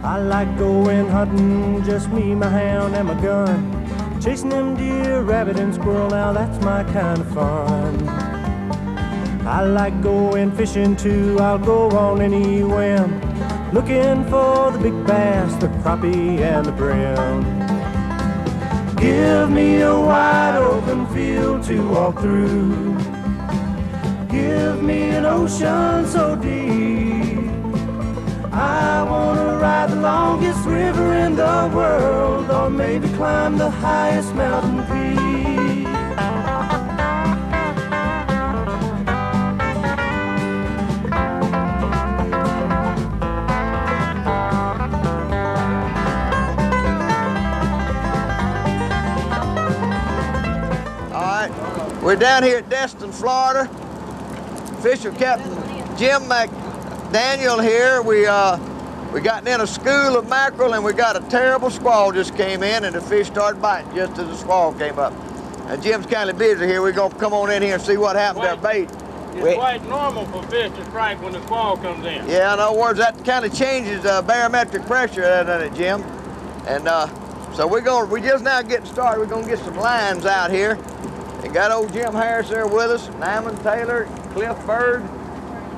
I like going hunting, just me, my hound, and my gun. Chasing them deer, rabbit, and squirrel, now that's my kind of fun. I like going fishing too, I'll go on any whim, looking for the big bass, the crappie, and the brim. Give me a wide open field to walk through. Give me an ocean so deep. I wanna ride the longest river in the world, or maybe climb the highest mountain peak. All right, we're down here at Destin, Florida. Fisher Captain Jim McDonald here. We gotten in a school of mackerel, and we got a terrible squall just came in, and the fish started biting just as the squall came up. And Jim's kind of busy here. We're gonna come on in here and see what happened to our bait. It's quite normal for fish to strike when the squall comes in. Yeah, in other words, that kind of changes barometric pressure, doesn't it, Jim? And so we just now getting started. We're gonna get some lines out here. And got old Jim Harris there with us, Nyman Taylor, Cliff Bird,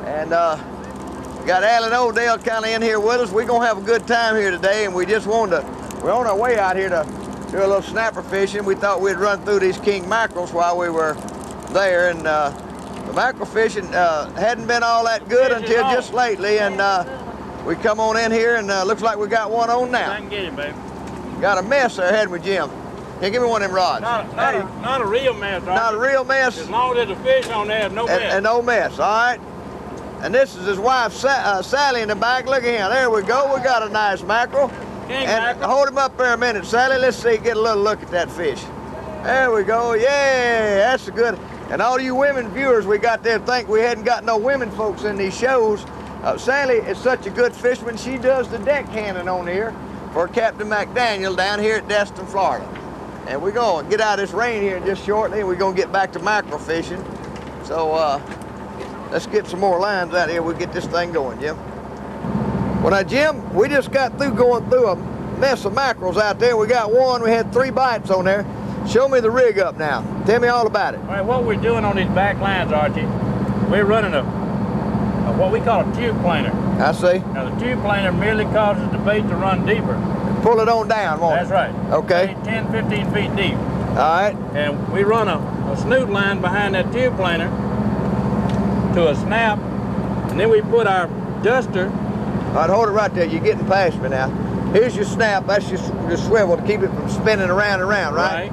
and got Alan Odell kind of in here with us. We're gonna have a good time here today, and we just wanted to, we're on our way out here to do a little snapper fishing. We thought we'd run through these king mackerels while we were there, and the mackerel fishing hadn't been all that good until just lately, and we come on in here, and looks like we got one on now. I can get him, baby. Got a mess there, hadn't we, Jim? Here, give me one of them rods. Not a real mess, Archie. Not a real mess. As long as there's a fish on there, no mess. And no mess, all right? And this is his wife, Sally, in the back. Look at him. There we go. We got a nice mackerel. King and mackerel. Hold him up there a minute, Sally. Let's see, get a little look at that fish. There we go. Yeah, that's a good. And all you women viewers we got there think we hadn't got no women folks in these shows. Sally is such a good fisherman. She does the deck handling on here for Captain McDonald down here at Destin, Florida. And we're going to get out of this rain here just shortly, and we're going to get back to mackerel fishing. So let's get some more lines out here. We'll get this thing going, Jim. Well, now, Jim, we just got through going through a mess of mackerels out there. We got one. We had 3 bites on there. Show me the rig up now. Tell me all about it. All right, what we're doing on these back lines, Archie, we're running a what we call a tube planer. I see. Now, the tube planer merely causes the bait to run deeper. Pull it on down, won't That's it? right. Okay. 10, 15 feet deep. All right. And we run a snoot line behind that tube planer to a snap, and then we put our duster. All right, hold it right there. You're getting past me now. Here's your snap. That's your swivel to keep it from spinning around and around, right?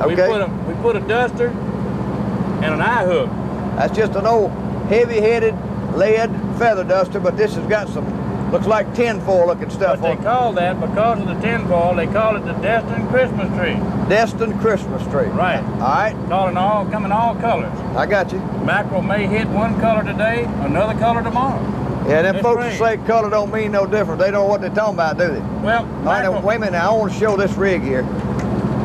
Okay. We put a duster and an eye hook. That's just an old heavy-headed lead feather duster, but this has got some, looks like tinfoil looking stuff But on it. they call that, because of the tinfoil, they call it the Destin Christmas tree. Destin Christmas tree. Right. All right. Come in all colors. I got you. Mackerel may hit one color today, another color tomorrow. Yeah, them This folks rig. that say color don't mean no different. They don't know what they're talking about, do they? Well, All right, now, wait a minute. Now, I want to show this rig here.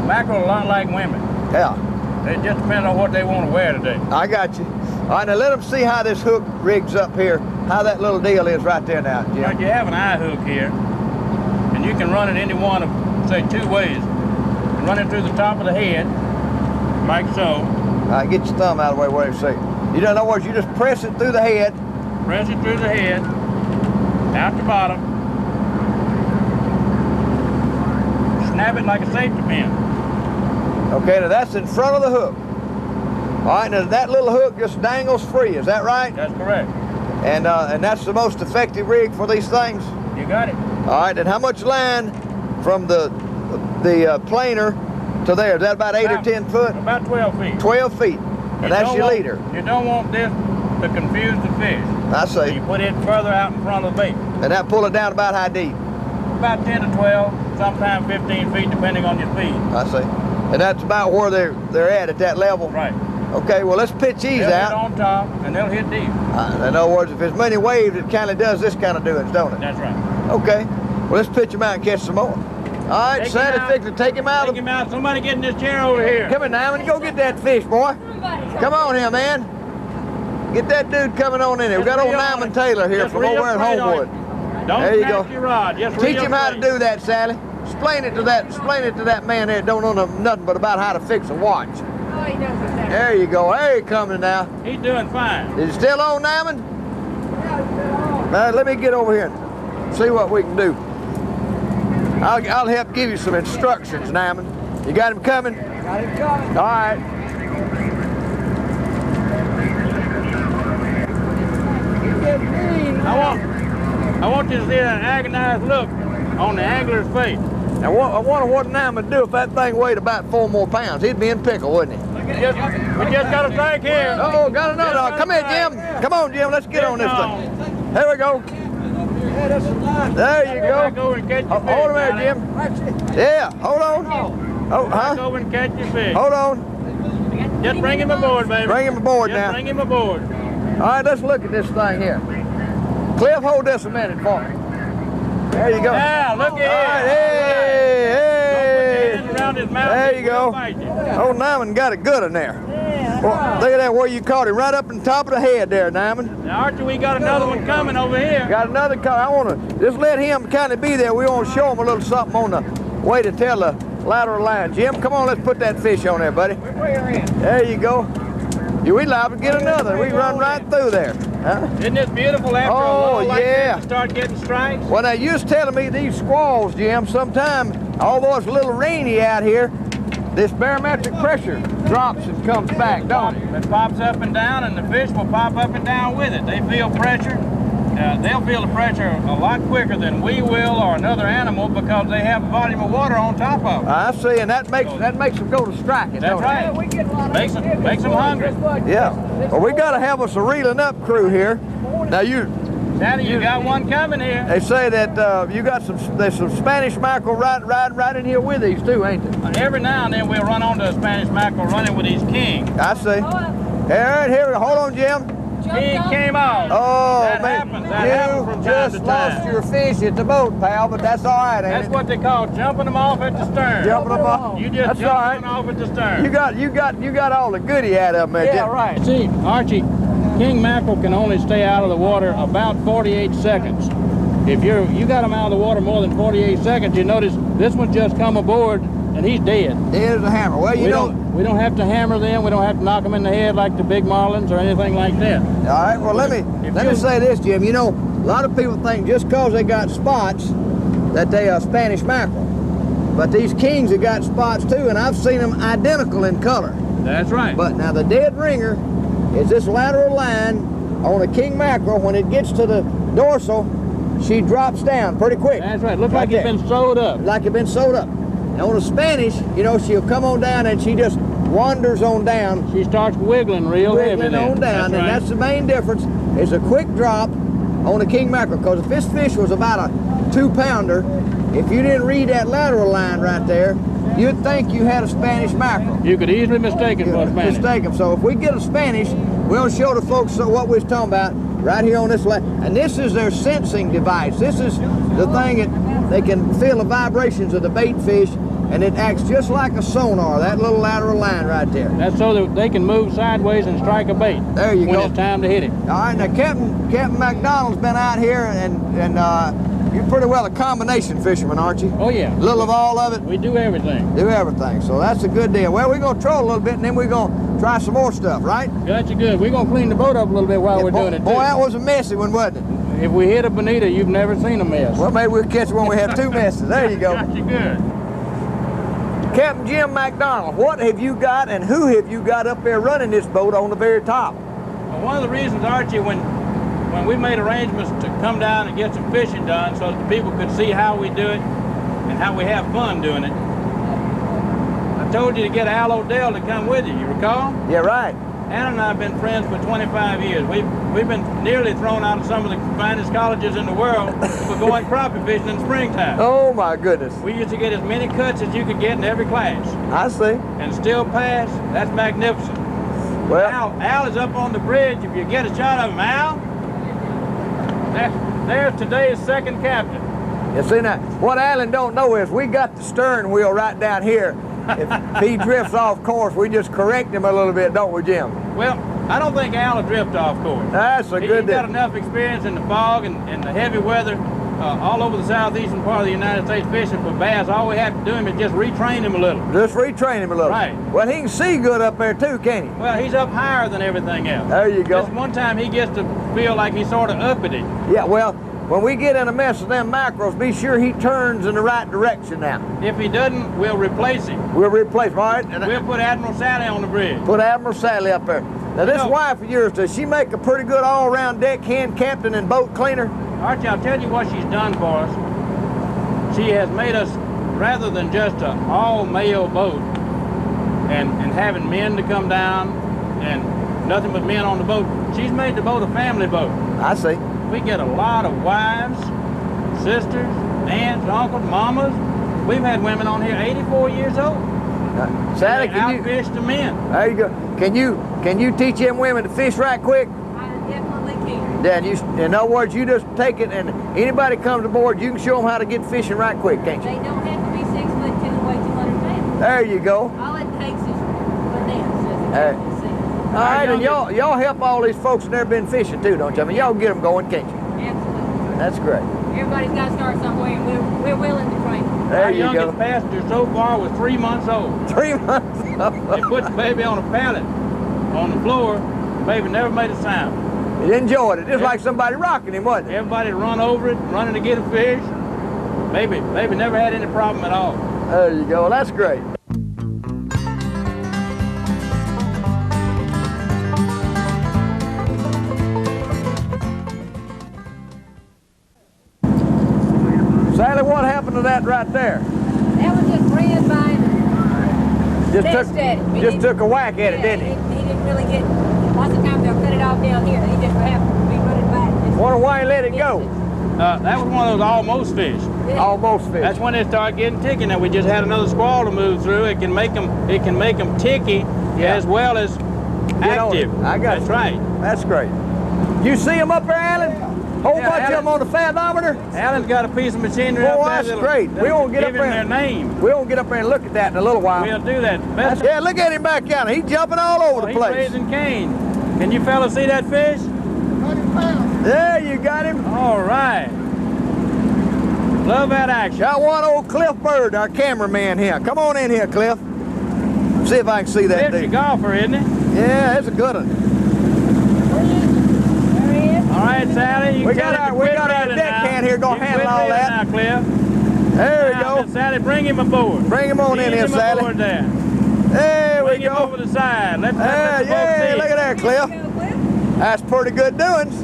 mackerel a lot like women. Yeah. They just depend on what they want to wear today. I got you. All right, now let them see how this hook rigs up here, how that little deal is right there now, Jim. Right, you have an eye hook here, and you can run it any one of, say, 2 ways. You can run it through the top of the head, like so. All right, get your thumb out of the way where you see. You don't know what, you just press it through the head. Press it through the head, out the bottom. Snap it like a safety pin. Okay, now that's in front of the hook. All right, now that little hook just dangles free, is that right? That's correct. And that's the most effective rig for these things? You got it. All right, and how much line from the planer to there? Is that about 8 or 10 foot? About 12 feet. 12 feet, and that's your leader. You don't want this to confuse the fish. I So see. you put it further out in front of the bait. And that pull it down about how deep? About 10 to 12, sometimes 15 feet, depending on your speed. I see. And that's about where they're at that level? Right. Okay, well, let's pitch these They'll out. hit on top, and they'll hit deep. In other words, if there's many waves, it kind of does this kind of doings, don't it? That's right. Okay. Well, let's pitch him out and catch some more. All right, Take Sandy, him out. fix it. Take him out. Take him out. Somebody get in this chair over here. Come on now, and go get that fish, boy. Come on here, man. Get that dude coming on in here. We got old Nyman Taylor here Just from real over at straight on Homewood. him. Don't There you snatch go. your rod. Just Teach reel him how to straight. do that, Sally. Explain it to that man there that don't know nothing but about how to fix a watch. Oh, he knows it now. There you go. There he coming now. He's doing fine. Is it still on, Nyman? Let me get over here and see what we can do. I'll help give you some instructions, Nyman. You got him coming? Got him coming. All right. I want you to see an agonized look on the angler's face. Now, I wonder what Nyman would do if that thing weighed about 4 more pounds. He'd be in pickle, wouldn't he? We just got a strike here. Oh, got another. Come here, Jim. Come on, Jim. Let's get on this thing. There we go. There you Go go. over and catch your fish. Hold him there, Jim. Yeah, hold on. Oh, Go huh? over and catch your fish. Hold on. Just bring him aboard, baby. Bring him aboard Just now. bring him aboard. All right, let's look at this thing here. Cliff, hold this a minute for me. There you go. Now, look All at right, him. hey, Put your hands around his mouth. There He you go. will bite you. Old Nyman got a good one there. Well, look at that, where you caught him, right up in the top of the head there, Nyman. Now, Archie, we got another one coming over here. Got another call. I want to just let him kind of be there. We want to show him a little something on the way to tell the lateral line. Jim, come on, let's put that fish on there, buddy. There you go. We liable to get another. We run right through there. Huh? Isn't this beautiful after a Oh, lull like yeah. this to start getting strikes? Well, now, you was telling me these squalls, Jim, sometime, although it's a little rainy out here, this barometric pressure drops and comes back, don't it? It pops up and down, and the fish will pop up and down with it. They feel pressure. They'll feel the pressure a lot quicker than we will or another animal because they have a volume of water on top of them. I see, and that makes them go to striking, That's don't it? right. We get a lot of Makes them hungry. Yeah. Well, we got to have us a reeling up crew here. Now, Daddy, you got one coming here. they say that there's some Spanish mackerel right in here with these too, ain't there? Every now and then we'll run onto a Spanish mackerel running with these kings. I see. All right, here, hold on, Jim. King came out. Oh, that man, happens. That happens from you time just to time. lost your fish at the boat, pal, but that's all right, ain't That's it? what they call jumping them off at the stern. Jumping them off. You just That's jumping all right. them off at the stern. You got all the goodie out of them, there, Jim. right. See, Archie, king mackerel can only stay out of the water about 48 seconds. If you got him out of the water more than 48 seconds, you notice this one just come aboard and he's dead. Dead as a hammer. Well, We don't have to hammer them. We don't have to knock them in the head like the big marlins or anything like that. All right. Well, let me say this, Jim. You know, a lot of people think just because they got spots that they are Spanish mackerel, but these kings have got spots too, and I've seen them identical in color. That's right. But now the dead ringer is this lateral line on a king mackerel. When it gets to the dorsal, she drops down pretty quick. That's right. Looks Right like it's there. been sewed up. Like it's been sewed up. Now on the Spanish, you know, she'll come on down and she just wanders on down, She starts wiggling real heavy wiggling then. on down, and right. that's the main difference. It's a quick drop on a king mackerel, because if this fish was about a 2-pounder, if you didn't read that lateral line right there, you'd think you had a Spanish mackerel. You could easily mistake it for a Spanish. Mistake them. So if we get a Spanish, we'll show the folks what we was talking about right here on this line. And this is their sensing device. This is the thing that they can feel the vibrations of the bait fish, and it acts just like a sonar, that little lateral line right there. That's so that they can move sideways and strike a bait. There you when go. it's time to hit it. All right, now Captain McDonald's been out here, and you're pretty well a combination fisherman, aren't you? Oh yeah. A little of all of it. We do everything. Do everything. So that's a good deal. Well, we're gonna troll a little bit, and then we're gonna try some more stuff, right? Got you good. We're gonna clean the boat up a little bit while we're doing it too. Boy, that was a messy one, wasn't it? If we hit a bonita, you've never seen a mess. Well, maybe we'll catch it when we have 2 messes. There you go. Got you good. Captain Jim McDonald, what have you got and who have you got up there running this boat on the very top? Well, one of the reasons, Archie, when we made arrangements to come down and get some fishing done so that the people could see how we do it and how we have fun doing it, I told you to get Al O'Dell to come with you recall? Yeah, right. Al and I have been friends for 25 years. We've been nearly thrown out of some of the finest colleges in the world for going crappie fishing in springtime. Oh, my goodness. We used to get as many cuts as you could get in every class I see. and still pass. That's magnificent. Well, Al is up on the bridge. If you get a shot of him, Al, there's today's second captain. you see now, what Alan don't know is we got the stern wheel right down here. If he drifts off course, we just correct him a little bit, don't we, Jim? Well, I don't think Al will drift off course. That's a good He's got deal. enough experience in the fog and the heavy weather all over the southeastern part of the United States fishing for bass. All we have to do him is just retrain him a little. Just retrain him a little. Right. Well, he can see good up there too, can't he? Well, he's up higher than everything else. There you go. Just one time he gets to feel like he's sort of uppity. Yeah, well, when we get in a mess of them mackerels, be sure he turns in the right direction now. If he doesn't, we'll replace him. We'll replace him, all right? And We'll put Admiral Sally on the bridge. put Admiral Sally up there. Now, this No. wife of yours, does she make a pretty good all-around deckhand captain and boat cleaner? Archie, I'll tell you what she's done for us. She has made us, rather than just an all-male boat and having men to come down and nothing but men on the boat, she's made the boat a family boat. I see. We get a lot of wives, sisters, aunts, uncles, mamas. We've had women on here 84 years old. Sally, They can you? outfish the men. There you go. Can you teach them women to fish right quick? I definitely can. Then in other words, you just take it, and anybody comes aboard, you can show them how to get fishing right quick, can't you? They don't have to be 6'2" and weigh 200 pounds. There you go. All it takes is finesse. Hey. All right, and y'all help all these folks that never been fishing too, don't you? I mean, y'all get them going, can't you? Absolutely. That's great. Everybody's got to start somewhere, and we're willing to train them. There Our you go. youngest passenger so far was 3 months old. 3 months. They put the baby on a pallet on the floor. The baby never made a sound. He enjoyed it, just like somebody rocking him, wasn't it? Everybody run over it, running to get a fish. Baby never had any problem at all. There you go. That's great. Sally, what happened to that right there? That was just ran by and Just Test at it. He just didn't- took a whack at it, didn't he? He didn't really get, lots of times they'll cut it off down here. He just happened to be running by it. Just Wonder why he let it go. That was one of those almost fish. Yeah. Almost fish. That's when they start getting ticky. Now we just had another squall to move through. It can make them ticky Yeah. as well as Get on active. it. I got That's you. right. That's great. You see them up there, Alan? Whole Yeah, bunch of Alan. them on the fathometer? Alan's got a piece of machinery Oh, up there. that's that'll- great. We that'll won't get up give him there. their name. We won't get up there and look at that in a little while. We'll do that. Best Yeah, look at him back down. He's jumping all over the he's place. raising cane. Can you fellas see that fish? There, you got him. All right. Love that action. Got one old Cliff Bird, our cameraman here. Come on in here, Cliff. See if I can see that Cliff's a dude. golfer, isn't he? Yeah, that's a good one. There he is. All right, Sally. You We can got tell our- him to we quit got our reeling deck now. hand here gonna You can handle quit all reeling that. Now, Cliff. There we Now, go. Miss Sally, bring him aboard. Bring him on in here, Ease him Sally. aboard there. There we Bring him go. over the side. Let's Yeah, let the folks yeah, see. look at there, Cliff. There you go, Cliff. That's pretty good doings.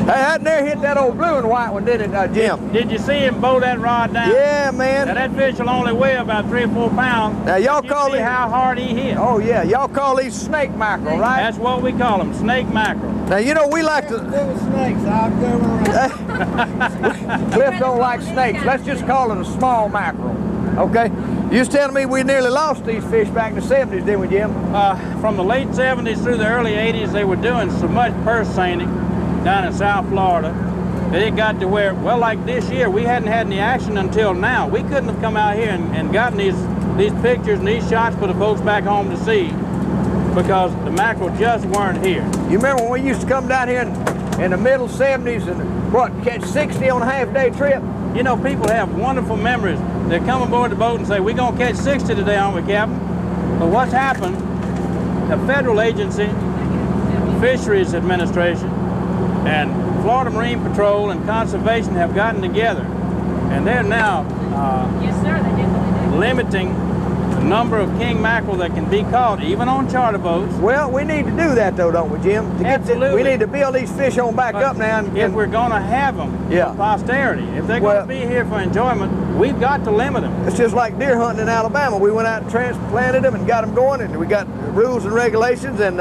Hey, that near hit that old blue and white one, didn't it, Jim? Did you see him bow that rod down? Yeah, Now man. that fish will only weigh about 3 or 4 pounds. Now, y'all You call see these... how hard he hit. Oh, yeah. Y'all call these snake mackerel, right? That's what we call them, snake mackerel. Now, you know, we like to... Little snakes, I'll go around. Cliff don't like snakes. Let's just call it a small mackerel, okay? You was telling me we nearly lost these fish back in the 70s, didn't we, Jim? From the late 70s through the early 80s, they were doing so much purse seining down in South Florida that it got to where, well, like this year, we hadn't had any action until now. We couldn't have come out here and gotten these pictures and these shots for the folks back home to see because the mackerel just weren't here. You remember when we used to come down here in the middle 70s and, what, catch 60 on a half-day trip? You know, people have wonderful memories. They come aboard the boat and say, we're going to catch 60 today, aren't we, Captain? But what's happened, the federal agency, Fisheries Administration, and Florida Marine Patrol and Conservation have gotten together, and they're now Yes, sir, they definitely do. limiting the number of king mackerel that can be caught, even on charter boats. Well, we need to do that, though, don't we, Jim? To get Absolutely. we need to build these fish on back up now. If we're going to have them Yeah. for posterity, if they're Well- going to be here for enjoyment, we've got to limit them. It's just like deer hunting in Alabama. We went out and transplanted them and got them going, and we got rules and regulations. And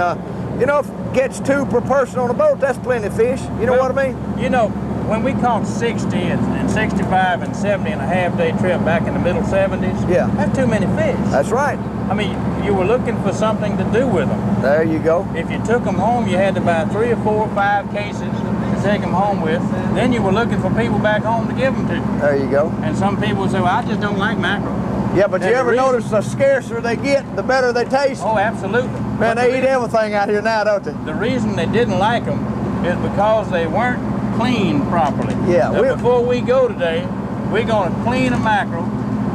you know, if you catch 2 per person on a boat, that's plenty of fish. You know Well, what I mean? You know, when we caught 60 and 65 and 70 and a half-day trip back in the middle 70s, Yeah. that's too many fish. That's right. I mean, you were looking for something to do with them. There you go. If you took them home, you had to buy 3 or 4 or 5 cases to take them home with. Then you were looking for people back home to give them to. There you go. And some people would say, well, I just don't like mackerel. Yeah, but And you the ever reason- notice the scarcer they get, the better they taste? Oh, absolutely. Man, But they eat everything out here now, don't they? the reason they didn't like them is because they weren't cleaned properly. Yeah, But before we go today, we're going to clean a mackerel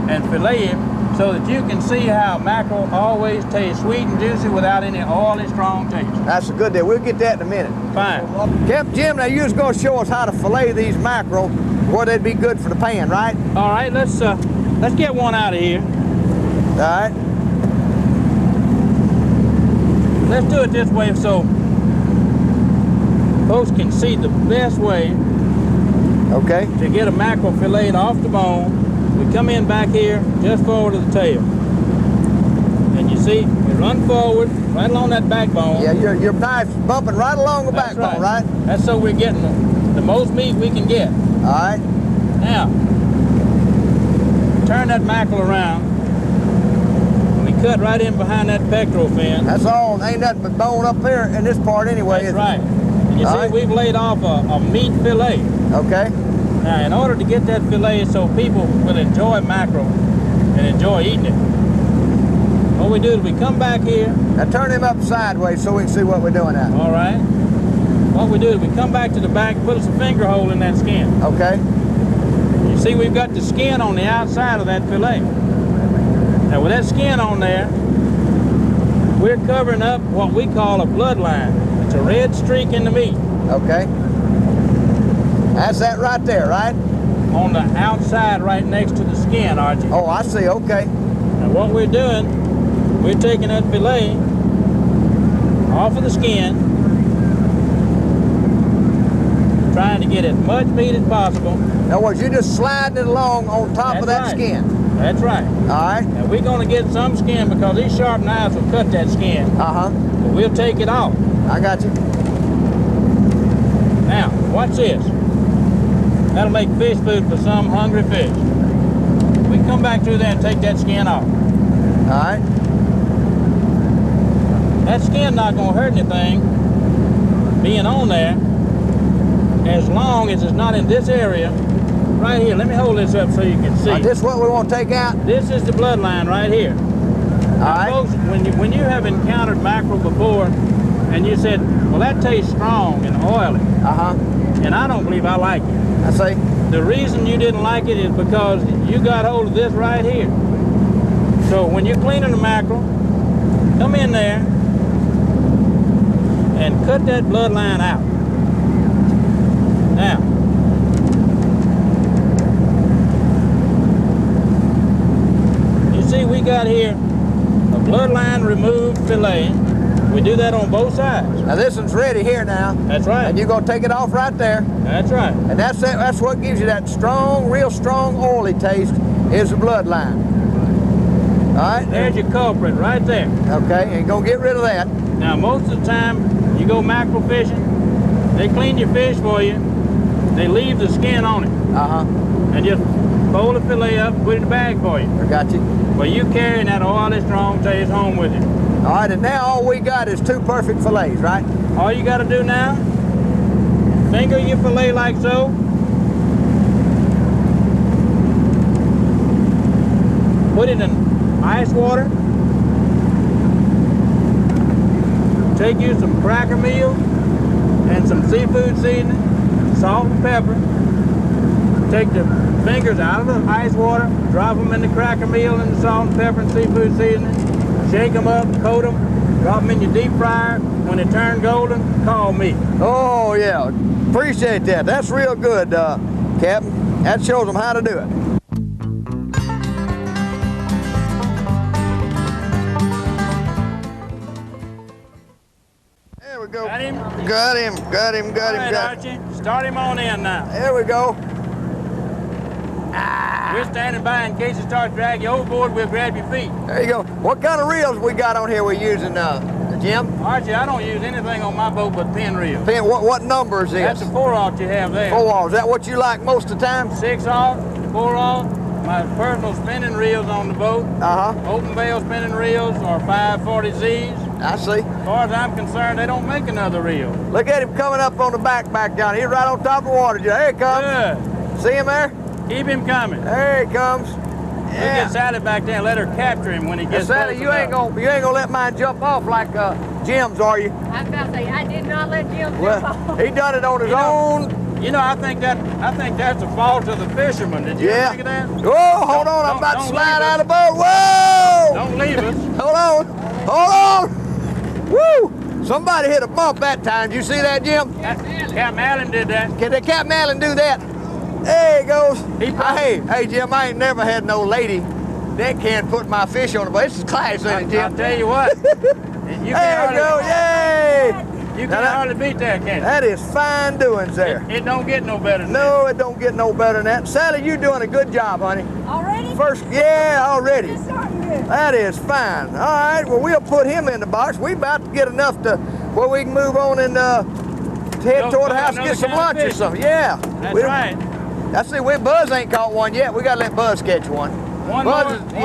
and fillet him so that you can see how mackerel always tastes sweet and juicy without any oily, strong taste. That's a good deal. We'll get that in a minute. Fine. Captain Jim, now you was going to show us how to fillet these mackerel where they'd be good for the pan, right? All right, let's get one out of here. All right. Let's do it this way so folks can see the best way Okay. to get a mackerel filleted off the bone. We come in back here just forward of the tail. And you see, we run forward right along that backbone. Yeah, your knife's bumping right along the That's backbone, right? That's so we're getting the most meat we can get. All right. Now, turn that mackerel around. And we cut right in behind that pectoral fin. That's all. Ain't nothing but bone up there in this part anyway. That's right. And you see, we've laid off a meat fillet. Okay. Now, in order to get that fillet so people will enjoy mackerel and enjoy eating it, what we do is we come back here. Now turn him up sideways so we can see what we're doing now. All right. What we do is we come back to the back, put us a finger hole in that skin. Okay. You see, we've got the skin on the outside of that fillet. Now, with that skin on there, we're covering up what we call a bloodline. It's a red streak in the meat. Okay. That's that right there, right? On the outside, right next to the skin, Archie. Oh, I see. Okay. Now, what we're doing, we're taking that fillet off of the skin, trying to get as much meat as possible. In other words, you're just sliding it along on top of that skin. That's right. All right. Now, we're going to get some skin because these sharp knives will cut that skin. Uh-huh. But we'll take it off. I got you. Now, watch this. That'll make fish food for some hungry fish. We come back through there and take that skin off. All right. That skin not going to hurt anything being on there as long as it's not in this area right here. Let me hold this up so you can see. This is what we want to take out? This is the bloodline right here. All right. Folks, when you have encountered mackerel before and you said, well, that tastes strong and oily, Uh-huh. and I don't believe I like it. I see. The reason you didn't like it is because you got hold of this right here. So when you're cleaning the mackerel, come in there and cut that bloodline out. Now, you see we got here a bloodline removed fillet. We do that on both sides. Now this one's ready here now. That's right. And you're going to take it off right there. That's right. And that's it. That's what gives you that strong, real strong, oily taste is the bloodline. All right? There's your culprit right there. Okay, and you're going to get rid of that. Now, most of the time, you go mackerel fishing, they clean your fish for you, they leave the skin on it, Uh-huh. and just fold the fillet up, put it in the bag for you. I got you. Well, you carrying that oily, strong taste home with you. All right, and now all we got is 2 perfect fillets, right? All you got to do now, finger your fillet like so. Put it in ice water. Take you some cracker meal and some seafood seasoning, salt and pepper. Take the fingers out of the ice water, drop them in the cracker meal and the salt and pepper and seafood seasoning. Shake them up, coat them, drop them in your deep fryer. When they turn golden, call me. Oh, yeah. Appreciate that. That's real good, Captain. That shows them how to do it. There we go. Got him? Got him, got him, got All him, right, got him. Archie, start him on in now. There we go. We're standing by in case it starts dragging you overboard. We'll grab your feet. There you go. What kind of reels we got on here we're using, Jim? Archie, I don't use anything on my boat but pin reels. Pin, what number is this? That's a 4/0 you have there. 4 Is that what you like most of the time? 6/0, 4/0. My personal spinning reels on the boat. Uh-huh. Open bail spinning reels are 540Zs. I see. As far as I'm concerned, they don't make another reel. Look at him coming up on the back down. He's right on top of the water. There he comes. Good. See him there? Keep him coming. There he comes. We'll Yeah. get Sally back there and let her capture him when he And gets Sally, close you ain't enough. gonna let mine jump off like Jim's, are you? I was about to say, I did not let Jim Well, jump off. he done it on his You know, own You know, I think that's a fault of the fishermen. Did you ever think of that? Whoa, hold on, I'm about to slide out of the boat. Whoa! Don't leave us. Hold on. Woo! Somebody hit a bump that time. Did you see that, Jim? Captain Allen did that. Can Captain Allen do that? There he goes. Hey, Jim, I ain't never had no lady that can put my fish on the boat. This is class, ain't it, Jim? I'll tell you what. There you go, yay! You can hardly beat that, can't you? That is fine doings there. It don't get no better than that. No, it don't get no better than that. Sally, you're doing a good job, honey. Already? Already. It's starting good. That is fine. All right, well, we'll put him in the box. We about to get enough to where we can move on and head toward the house and get some lunch or something. Yeah. That's right. I see, Buzz ain't caught one yet. We got to let Buzz catch one. One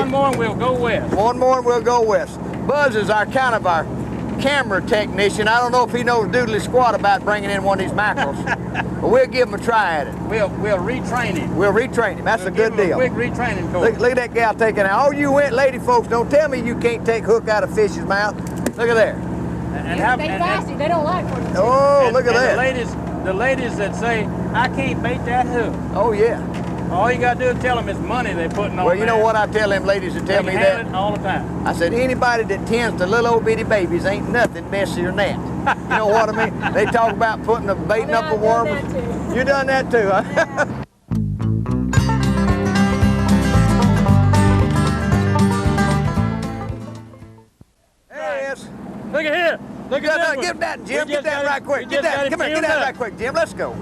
more and we'll go west. One more and we'll go west. Buzz is our camera technician. I don't know if he knows doodly squat about bringing in one of these mackerels, but we'll give him a try at it. We'll retrain him. We'll retrain him. That's a good deal. A quick retraining course. Look at that gal taking out. All you lady folks, don't tell me you can't take hook out of fish's mouth. Look at there. They nasty. They don't like what it's Oh, look at that. The ladies that say, I can't bait that hook. Oh, yeah. All you got to do is tell them it's money they're putting on. Well, you know what I tell them ladies that tell me that? It all the time. I said, anybody that tends to little old bitty babies ain't nothing messier than that. You know what I mean? They talk about putting baiting up a worm. You done that too, huh? There he is. Look at here. Look at that. Get that, Jim. Get that right quick. Get that. Come here. Get that right quick, Jim. Let's go.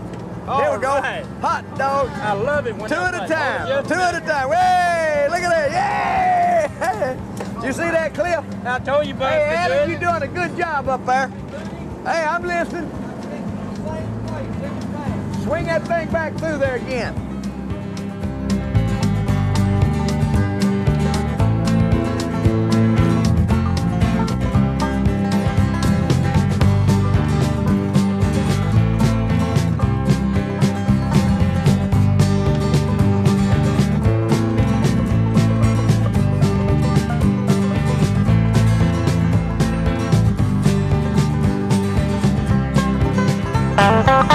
Here we go. Right. Hot dog. I love it when Two at a time. Two at a time. Hey, look at that. Yay! Did you see that clip? I told you, Buzz. Hey, Alan, you're doing a good job up there. Hey, I'm listening. Swing that thing back through there again. Thank you.